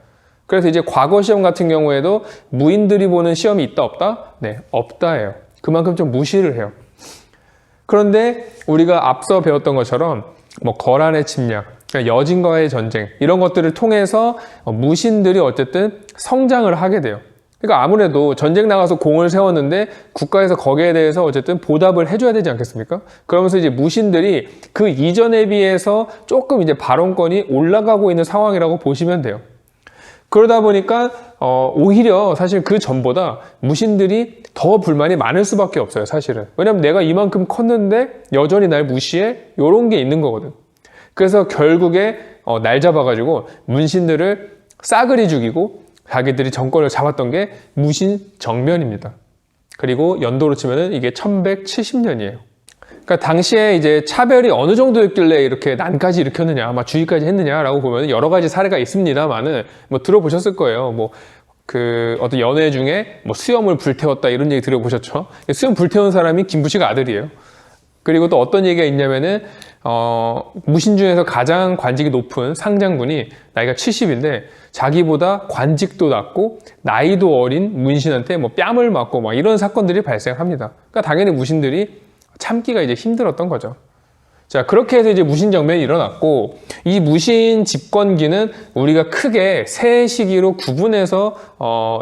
그래서 이제 과거 시험 같은 경우에도 무인들이 보는 시험이 있다 없다? 네, 없다예요. 그만큼 좀 무시를 해요. 그런데 우리가 앞서 배웠던 것처럼 뭐 거란의 침략, 여진과의 전쟁 이런 것들을 통해서 무신들이 어쨌든 성장을 하게 돼요. 그러니까 아무래도 전쟁 나가서 공을 세웠는데 국가에서 거기에 대해서 어쨌든 보답을 해줘야 되지 않겠습니까? 그러면서 이제 무신들이 그 이전에 비해서 조금 이제 발언권이 올라가고 있는 상황이라고 보시면 돼요. 그러다 보니까 오히려 사실 그 전보다 무신들이 더 불만이 많을 수밖에 없어요, 사실은. 왜냐면 내가 이만큼 컸는데 여전히 날 무시해? 요런 게 있는 거거든. 그래서 결국에 날 잡아가지고 문신들을 싸그리 죽이고 자기들이 정권을 잡았던 게 무신 정변입니다. 그리고 연도로 치면은 이게 1170년이에요. 그러니까 당시에 이제 차별이 어느 정도였길래 이렇게 난까지 일으켰느냐, 아마 주의까지 했느냐라고 보면 여러 가지 사례가 있습니다만은 뭐 들어보셨을 거예요. 뭐 그 어떤 연회 중에 뭐 수염을 불태웠다 이런 얘기 들어보셨죠? 수염 불태운 사람이 김부식 아들이에요. 그리고 또 어떤 얘기가 있냐면은 무신 중에서 가장 관직이 높은 상장군이 나이가 70인데 자기보다 관직도 낮고 나이도 어린 문신한테 뭐 뺨을 맞고 막 이런 사건들이 발생합니다. 그러니까 당연히 무신들이 참기가 이제 힘들었던 거죠. 자, 그렇게 해서 이제 무신정변이 일어났고, 이 무신 집권기는 우리가 크게 세 시기로 구분해서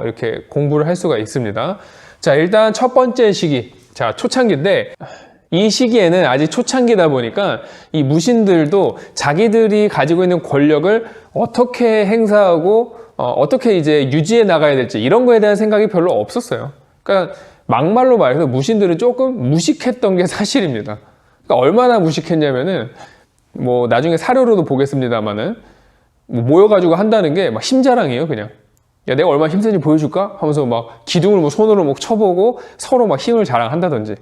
이렇게 공부를 할 수가 있습니다. 자, 일단 첫 번째 시기, 자, 초창기인데 이 시기에는 아직 초창기다 보니까 이 무신들도 자기들이 가지고 있는 권력을 어떻게 행사하고 어떻게 이제 유지해 나가야 될지 이런 거에 대한 생각이 별로 없었어요. 그러니까 막말로 말해서 무신들은 조금 무식했던 게 사실입니다. 그러니까 얼마나 무식했냐면은 뭐 나중에 사료로도 보겠습니다만은 뭐 모여가지고 한다는 게 막 힘자랑이에요, 그냥. 야, 내가 얼마나 힘센지 보여줄까? 하면서 막 기둥을 뭐 손으로 막 쳐보고 서로 막 힘을 자랑한다든지.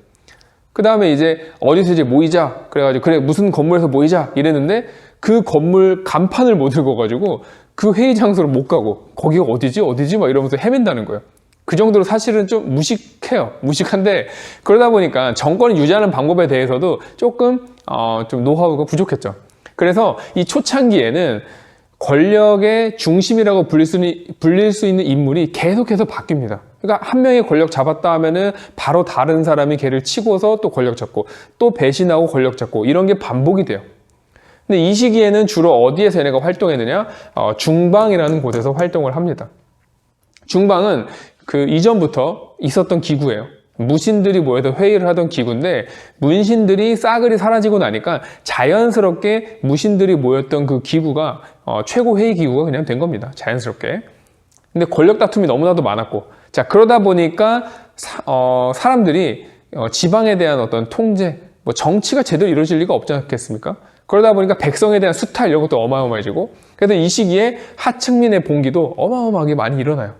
그 다음에 이제 어디서 이제 모이자. 그래가지고 그래 무슨 건물에서 모이자 이랬는데 그 건물 간판을 못 읽어가지고 그 회의 장소를 못 가고 거기가 어디지 막 이러면서 헤맨다는 거예요. 그 정도로 사실은 좀 무식해요. 무식한데 그러다 보니까 정권을 유지하는 방법에 대해서도 조금 좀 노하우가 부족했죠. 그래서 이 초창기에는 권력의 중심이라고 불릴 수 있는 인물이 계속해서 바뀝니다. 그러니까 한 명이 권력 잡았다 하면은 바로 다른 사람이 걔를 치고서 또 권력 잡고 또 배신하고 권력 잡고 이런 게 반복이 돼요. 근데 이 시기에는 주로 어디에서 얘네가 활동했느냐? 중방이라는 곳에서 활동을 합니다. 중방은 그 이전부터 있었던 기구예요. 무신들이 모여서 회의를 하던 기구인데 문신들이 싸그리 사라지고 나니까 자연스럽게 무신들이 모였던 그 기구가 최고 회의 기구가 그냥 된 겁니다. 자연스럽게. 근데 권력 다툼이 너무나도 많았고 자 그러다 보니까 사람들이 지방에 대한 어떤 통제, 뭐 정치가 제대로 이루어질 리가 없지 않겠습니까? 그러다 보니까 백성에 대한 수탈 이런 것도 어마어마해지고 그래서 이 시기에 하층민의 봉기도 어마어마하게 많이 일어나요.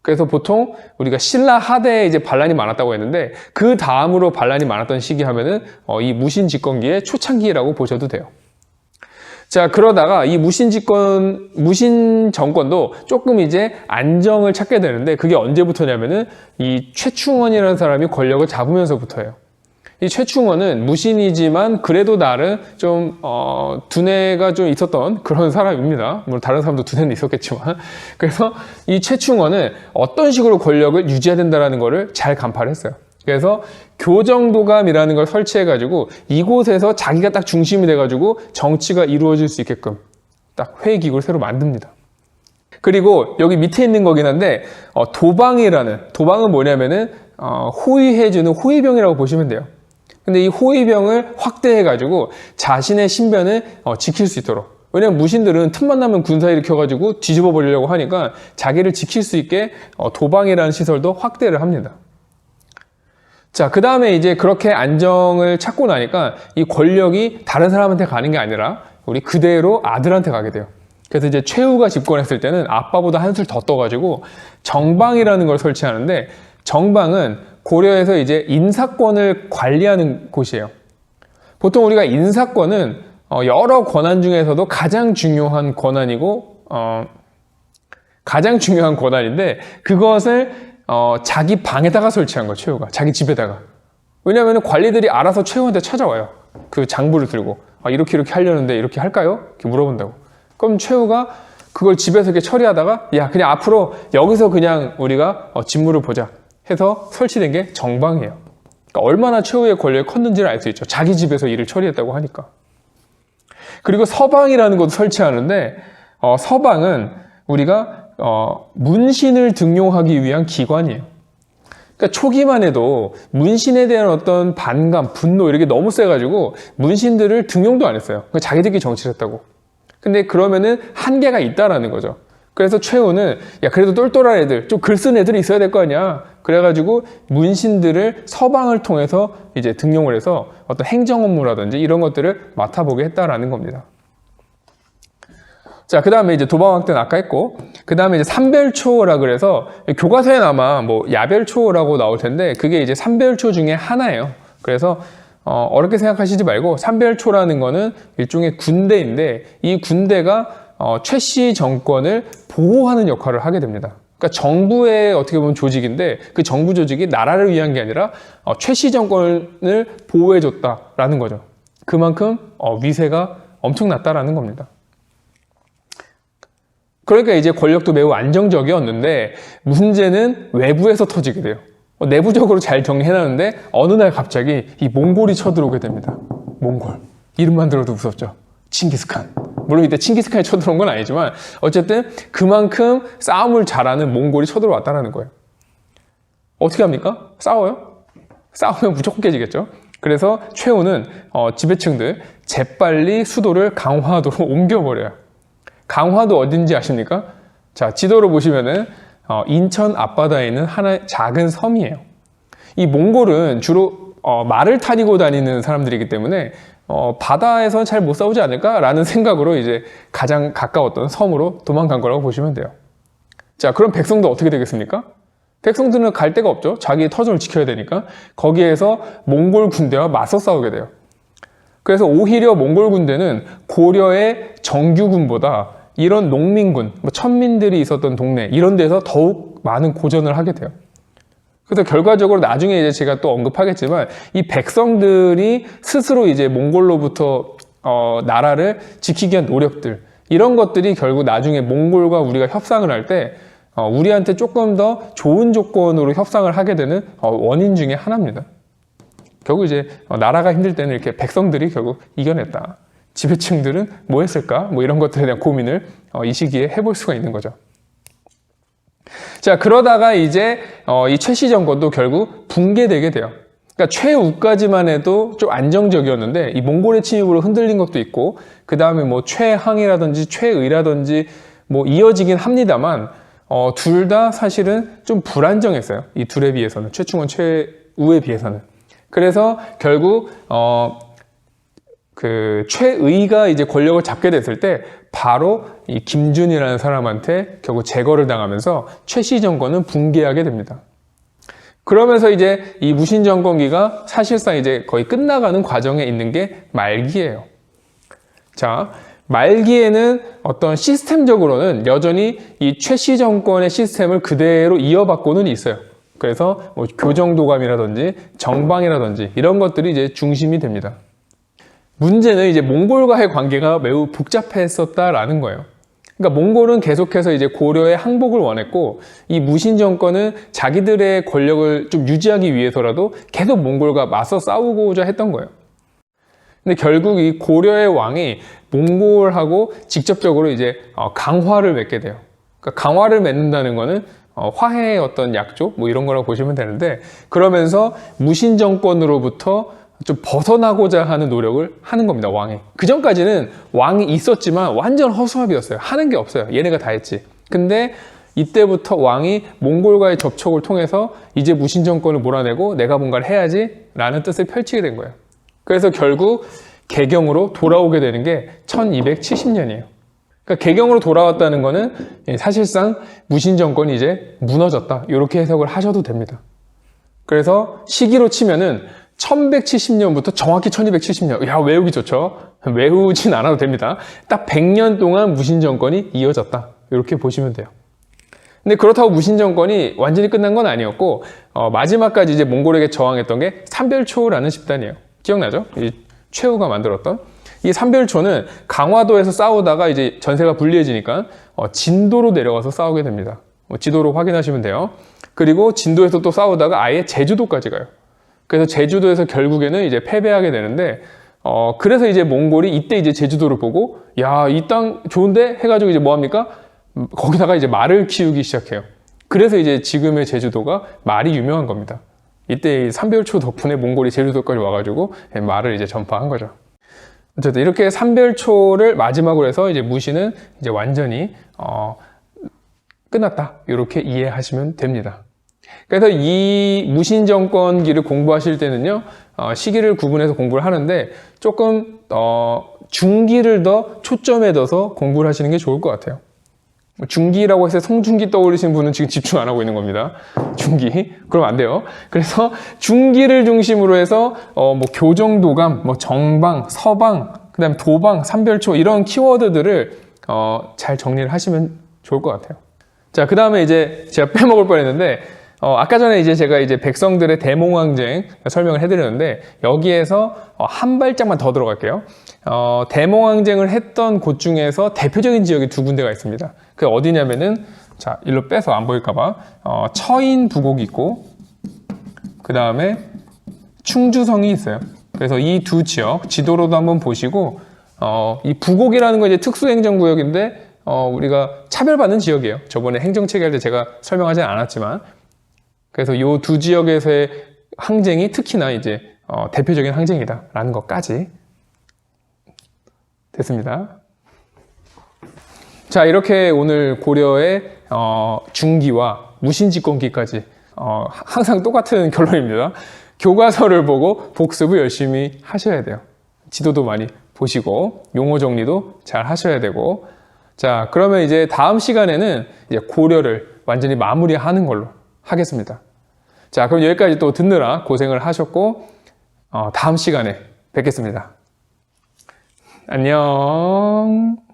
그래서 보통 우리가 신라 하대에 이제 반란이 많았다고 했는데 그 다음으로 반란이 많았던 시기 하면은 이 무신 집권기의 초창기라고 보셔도 돼요. 자, 그러다가 이 무신 정권도 조금 이제 안정을 찾게 되는데 그게 언제부터냐면은 이 최충원이라는 사람이 권력을 잡으면서부터예요. 이 최충원은 무신이지만 그래도 나름 좀 두뇌가 좀 있었던 그런 사람입니다. 물론 다른 사람도 두뇌는 있었겠지만 그래서 이 최충원은 어떤 식으로 권력을 유지해야 된다는 거를 잘 간파를 했어요. 그래서 교정도감이라는 걸 설치해가지고 이곳에서 자기가 딱 중심이 돼가지고 정치가 이루어질 수 있게끔 딱 회의기구를 새로 만듭니다. 그리고 여기 밑에 있는 거긴 한데 도방은 뭐냐면은 호위해주는 호위병이라고 보시면 돼요. 근데 이 호위병을 확대해가지고 자신의 신변을 지킬 수 있도록. 왜냐면 무신들은 틈만 나면 군사 일으켜가지고 뒤집어 버리려고 하니까 자기를 지킬 수 있게 도방이라는 시설도 확대를 합니다. 자, 그 다음에 이제 그렇게 안정을 찾고 나니까 이 권력이 다른 사람한테 가는 게 아니라 우리 그대로 아들한테 가게 돼요. 그래서 이제 최후가 집권했을 때는 아빠보다 한술 더 떠가지고 정방이라는 걸 설치하는데 정방은 고려에서 이제 인사권을 관리하는 곳이에요. 보통 우리가 인사권은 여러 권한 중에서도 가장 중요한 권한이고 가장 중요한 권한인데 그것을 자기 방에다가 설치한 거예요. 최후가 자기 집에다가. 왜냐하면 관리들이 알아서 최후한테 찾아와요. 그 장부를 들고 이렇게 하려는데 이렇게 할까요? 이렇게 물어본다고. 그럼 최후가 그걸 집에서 이렇게 처리하다가 야 그냥 앞으로 여기서 그냥 우리가 직무를 보자 해서 설치된 게 정방이에요. 그러니까 얼마나 최후의 권력이 컸는지를 알 수 있죠. 자기 집에서 일을 처리했다고 하니까. 그리고 서방이라는 것도 설치하는데 서방은 우리가 문신을 등용하기 위한 기관이에요. 그러니까 초기만 해도 문신에 대한 어떤 반감, 분노 이런 게 너무 세가지고 문신들을 등용도 안 했어요. 그러니까 자기들끼리 정치를 했다고. 근데 그러면은 한계가 있다라는 거죠. 그래서 최후는 야 그래도 똘똘한 애들, 좀 글 쓴 애들이 있어야 될 거 아니야. 그래가지고 문신들을 서방을 통해서 이제 등용을 해서 어떤 행정 업무라든지 이런 것들을 맡아보게 했다라는 겁니다. 자, 그 다음에 이제 도방학 때는 아까 했고, 그 다음에 이제 삼별초라 그래서 교과서에 아마 뭐 야별초라고 나올 텐데 그게 이제 삼별초 중에 하나예요. 그래서 어렵게 생각하시지 말고 삼별초라는 거는 일종의 군대인데 이 군대가 최씨 정권을 보호하는 역할을 하게 됩니다. 그러니까 정부의 어떻게 보면 조직인데 그 정부 조직이 나라를 위한 게 아니라 최씨 정권을 보호해줬다라는 거죠. 그만큼 위세가 엄청났다라는 겁니다. 그러니까 이제 권력도 매우 안정적이었는데 문제는 외부에서 터지게 돼요. 내부적으로 잘 정리해놨는데 어느 날 갑자기 이 몽골이 쳐들어오게 됩니다. 몽골. 이름만 들어도 무섭죠. 칭기스칸. 물론 이때 칭기스칸이 쳐들어온 건 아니지만 어쨌든 그만큼 싸움을 잘하는 몽골이 쳐들어왔다는 거예요. 어떻게 합니까? 싸워요? 싸우면 무조건 깨지겠죠. 그래서 최후는 지배층들 재빨리 수도를 강화도로 옮겨버려요. 강화도 어딘지 아십니까? 자, 지도로 보시면은 인천 앞바다에 있는 하나의 작은 섬이에요. 이 몽골은 주로 말을 타고 다니는 사람들이기 때문에 바다에서 잘 못 싸우지 않을까라는 생각으로 이제 가장 가까웠던 섬으로 도망간 거라고 보시면 돼요. 자, 그럼 백성도 어떻게 되겠습니까? 백성들은 갈 데가 없죠. 자기의 터전을 지켜야 되니까. 거기에서 몽골 군대와 맞서 싸우게 돼요. 그래서 오히려 몽골 군대는 고려의 정규군보다 이런 농민군, 천민들이 있었던 동네 이런 데서 더욱 많은 고전을 하게 돼요. 그래서 결과적으로 나중에 이제 제가 또 언급하겠지만 이 백성들이 스스로 이제 몽골로부터 나라를 지키기 위한 노력들 이런 것들이 결국 나중에 몽골과 우리가 협상을 할 때 우리한테 조금 더 좋은 조건으로 협상을 하게 되는 원인 중에 하나입니다. 결국 이제 나라가 힘들 때는 이렇게 백성들이 결국 이겨냈다. 지배층들은 뭐 했을까? 뭐 이런 것들에 대한 고민을 이 시기에 해볼 수가 있는 거죠. 자, 그러다가 이제 이 최씨 정권도 결국 붕괴되게 돼요. 그러니까 최우까지만 해도 좀 안정적이었는데 이 몽골의 침입으로 흔들린 것도 있고 그 다음에 뭐 최항이라든지 최의라든지 뭐 이어지긴 합니다만 둘 다 사실은 좀 불안정했어요. 이 둘에 비해서는 최충원, 최우에 비해서는. 그래서 결국 그 최의가 이제 권력을 잡게 됐을 때 바로 이 김준이라는 사람한테 결국 제거를 당하면서 최씨 정권은 붕괴하게 됩니다. 그러면서 이제 이 무신 정권기가 사실상 이제 거의 끝나가는 과정에 있는 게 말기예요. 자, 말기에는 어떤 시스템적으로는 여전히 이 최씨 정권의 시스템을 그대로 이어받고는 있어요. 그래서 뭐 교정도감이라든지 정방이라든지 이런 것들이 이제 중심이 됩니다. 문제는 이제 몽골과의 관계가 매우 복잡했었다라는 거예요. 그러니까 몽골은 계속해서 이제 고려의 항복을 원했고 이 무신 정권은 자기들의 권력을 좀 유지하기 위해서라도 계속 몽골과 맞서 싸우고자 했던 거예요. 근데 결국 이 고려의 왕이 몽골하고 직접적으로 이제 강화를 맺게 돼요. 그러니까 강화를 맺는다는 거는 화해의 어떤 약조 뭐 이런 거라고 보시면 되는데 그러면서 무신 정권으로부터 좀 벗어나고자 하는 노력을 하는 겁니다, 왕이. 그 전까지는 왕이 있었지만 완전 허수아비였어요. 하는 게 없어요. 얘네가 다 했지. 근데 이때부터 왕이 몽골과의 접촉을 통해서 이제 무신 정권을 몰아내고 내가 뭔가를 해야지 라는 뜻을 펼치게 된 거예요. 그래서 결국 개경으로 돌아오게 되는 게 1270년이에요. 그러니까 개경으로 돌아왔다는 거는 사실상 무신 정권이 이제 무너졌다. 이렇게 해석을 하셔도 됩니다. 그래서 시기로 치면은 1170년부터 정확히 1270년. 야, 외우기 좋죠? 외우진 않아도 됩니다. 딱 100년 동안 무신 정권이 이어졌다. 이렇게 보시면 돼요. 근데 그렇다고 무신 정권이 완전히 끝난 건 아니었고 마지막까지 이제 몽골에게 저항했던 게 삼별초라는 집단이에요. 기억나죠? 이 최후가 만들었던 이 삼별초는 강화도에서 싸우다가 이제 전세가 불리해지니까 진도로 내려가서 싸우게 됩니다. 지도로 확인하시면 돼요. 그리고 진도에서 또 싸우다가 아예 제주도까지 가요. 그래서 제주도에서 결국에는 이제 패배하게 되는데, 그래서 이제 몽골이 이때 이제 제주도를 보고, 야, 이 땅 좋은데? 해가지고 이제 뭐 합니까? 거기다가 이제 말을 키우기 시작해요. 그래서 이제 지금의 제주도가 말이 유명한 겁니다. 이때 이 삼별초 덕분에 몽골이 제주도까지 와가지고 말을 이제 전파한 거죠. 어쨌든 이렇게 삼별초를 마지막으로 해서 이제 무신은 이제 완전히 끝났다. 이렇게 이해하시면 됩니다. 그래서 이 무신정권기를 공부하실 때는요, 시기를 구분해서 공부를 하는데 조금 중기를 더 초점에 둬서 공부를 하시는 게 좋을 것 같아요. 중기라고 해서 송중기 떠올리시는 분은 지금 집중 안 하고 있는 겁니다. 중기. 그럼 안 돼요. 그래서 중기를 중심으로 해서 뭐 교정도감, 뭐 정방, 서방, 그 다음에 도방, 삼별초 이런 키워드들을 잘 정리를 하시면 좋을 것 같아요. 자, 그 다음에 이제 제가 빼먹을 뻔했는데 아까 전에 이제 제가 이제 백성들의 대몽항쟁 설명을 해드렸는데 여기에서 한 발짝만 더 들어갈게요. 대몽항쟁을 했던 곳 중에서 대표적인 지역이 두 군데가 있습니다. 그 어디냐면은 자, 일로 빼서 안 보일까봐 처인 부곡이 있고 그 다음에 충주성이 있어요. 그래서 이 두 지역 지도로도 한번 보시고 이 부곡이라는 건 이제 특수행정구역인데 우리가 차별받는 지역이에요. 저번에 행정체계 할 때 제가 설명하지 않았지만 그래서 이 두 지역에서의 항쟁이 특히나 이제 대표적인 항쟁이다라는 것까지 됐습니다. 자, 이렇게 오늘 고려의 중기와 무신집권기까지 항상 똑같은 결론입니다. 교과서를 보고 복습을 열심히 하셔야 돼요. 지도도 많이 보시고 용어 정리도 잘 하셔야 되고. 자, 그러면 이제 다음 시간에는 이제 고려를 완전히 마무리하는 걸로 하겠습니다. 자, 그럼 여기까지 또 듣느라 고생을 하셨고 다음 시간에 뵙겠습니다. 안녕.